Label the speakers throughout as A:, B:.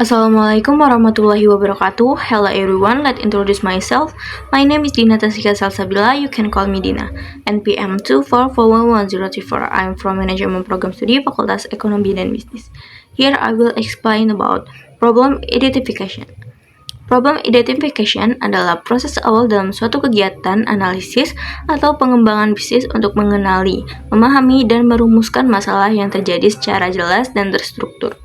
A: Assalamualaikum warahmatullahi wabarakatuh. Hello everyone, let's introduce myself. My name is Dina Tasika Salsabila, you can call me Dina. NPM 2441104. I'm from Management Program Studi Fakultas Ekonomi dan Bisnis. Here I will explain about problem identification. Problem identification adalah proses awal dalam suatu kegiatan analisis atau pengembangan bisnis untuk mengenali, memahami, dan merumuskan masalah yang terjadi secara jelas dan terstruktur.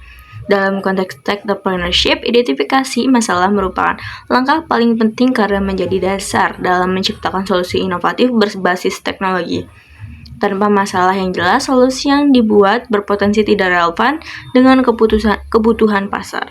A: Dalam konteks entrepreneurship, identifikasi masalah merupakan langkah paling penting karena menjadi dasar dalam menciptakan solusi inovatif berbasis teknologi. Tanpa masalah yang jelas, solusi yang dibuat berpotensi tidak relevan dengan kebutuhan pasar.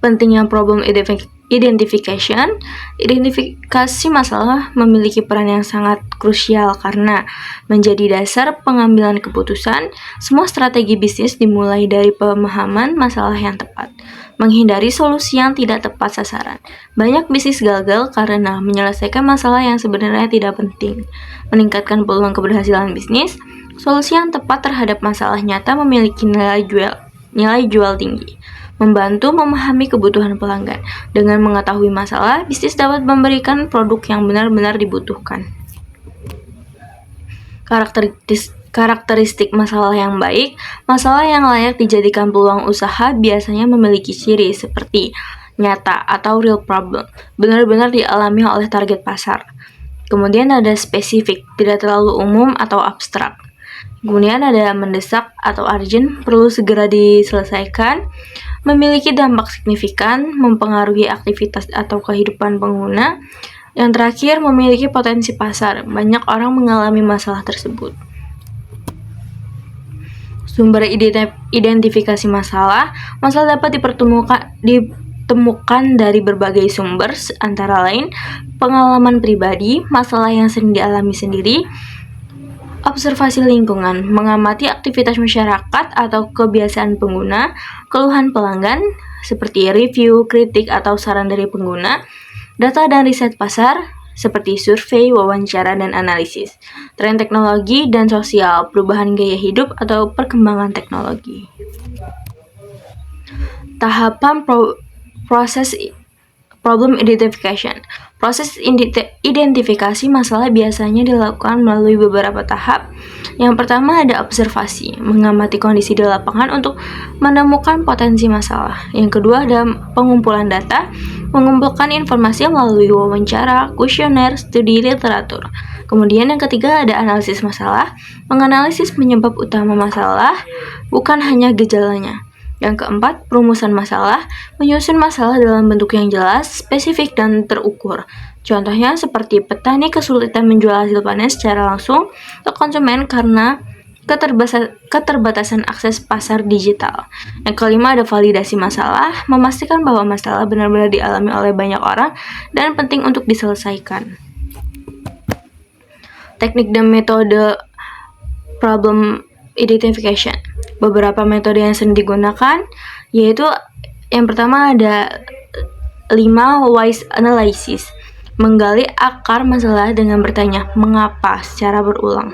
A: Pentingnya problem identification, identifikasi masalah memiliki peran yang sangat krusial karena menjadi dasar pengambilan keputusan. Semua strategi bisnis dimulai dari pemahaman masalah yang tepat, menghindari solusi yang tidak tepat sasaran. Banyak bisnis gagal karena menyelesaikan masalah yang sebenarnya tidak penting. Meningkatkan peluang keberhasilan bisnis, solusi yang tepat terhadap masalah nyata memiliki nilai jual tinggi. Membantu memahami kebutuhan pelanggan. Dengan mengetahui masalah, bisnis dapat memberikan produk yang benar-benar dibutuhkan. Karakteristik masalah yang baik. Masalah yang layak dijadikan peluang usaha biasanya memiliki ciri seperti nyata atau real problem, benar-benar dialami oleh target pasar. Kemudian ada spesifik, tidak terlalu umum atau abstrak. Kemudian ada mendesak atau urgent, perlu segera diselesaikan, memiliki dampak signifikan, mempengaruhi aktivitas atau kehidupan pengguna. Yang terakhir, memiliki potensi pasar. Banyak orang mengalami masalah tersebut. Sumber identifikasi masalah. Masalah dapat ditemukan dari berbagai sumber, antara lain pengalaman pribadi, masalah yang sering dialami sendiri, observasi lingkungan, mengamati aktivitas masyarakat atau kebiasaan pengguna, keluhan pelanggan seperti review, kritik, atau saran dari pengguna, data dan riset pasar seperti survei, wawancara, dan analisis, tren teknologi dan sosial, perubahan gaya hidup, atau perkembangan teknologi. Tahapan proses problem identification. Proses identifikasi masalah biasanya dilakukan melalui beberapa tahap. Yang pertama ada observasi, mengamati kondisi di lapangan untuk menemukan potensi masalah. Yang kedua ada pengumpulan data, mengumpulkan informasi melalui wawancara, kuesioner, studi literatur. Kemudian yang ketiga ada analisis masalah, menganalisis penyebab utama masalah, bukan hanya gejalanya. Yang keempat, perumusan masalah, menyusun masalah dalam bentuk yang jelas, spesifik, dan terukur. Contohnya seperti petani kesulitan menjual hasil panen secara langsung ke konsumen karena keterbatasan akses pasar digital. Yang kelima ada validasi masalah, memastikan bahwa masalah benar-benar dialami oleh banyak orang dan penting untuk diselesaikan. Teknik dan metode problem identification. Beberapa metode yang sering digunakan yaitu yang pertama ada 5 whys analysis, menggali akar masalah dengan bertanya mengapa secara berulang.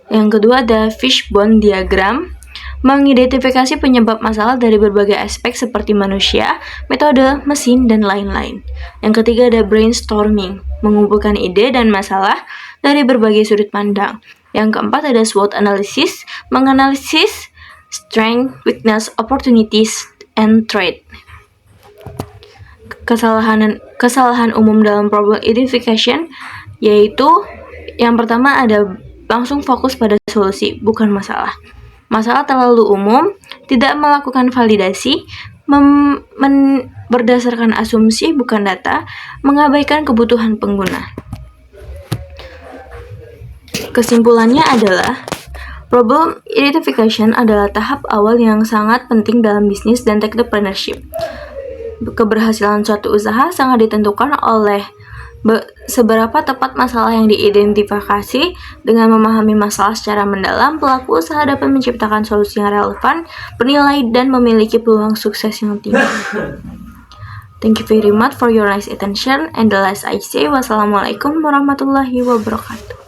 A: Yang kedua ada fishbone diagram, mengidentifikasi penyebab masalah dari berbagai aspek seperti manusia, metode, mesin, dan lain-lain. Yang ketiga ada brainstorming, mengumpulkan ide dan masalah dari berbagai sudut pandang. Yang keempat ada SWOT analysis, menganalisis strength, weakness, opportunities, and threat. Kesalahan umum dalam problem identification yaitu yang pertama ada langsung fokus pada solusi, bukan masalah. Masalah terlalu umum, tidak melakukan validasi, berdasarkan asumsi bukan data, mengabaikan kebutuhan pengguna. Kesimpulannya adalah problem identification adalah tahap awal yang sangat penting dalam bisnis dan entrepreneurship. Keberhasilan suatu usaha sangat ditentukan oleh seberapa tepat masalah yang diidentifikasi. Dengan memahami masalah secara mendalam, pelaku usaha dapat menciptakan solusi yang relevan, bernilai, dan memiliki peluang sukses yang tinggi. Thank you very much for your nice attention. And the last I say, wassalamualaikum warahmatullahi wabarakatuh.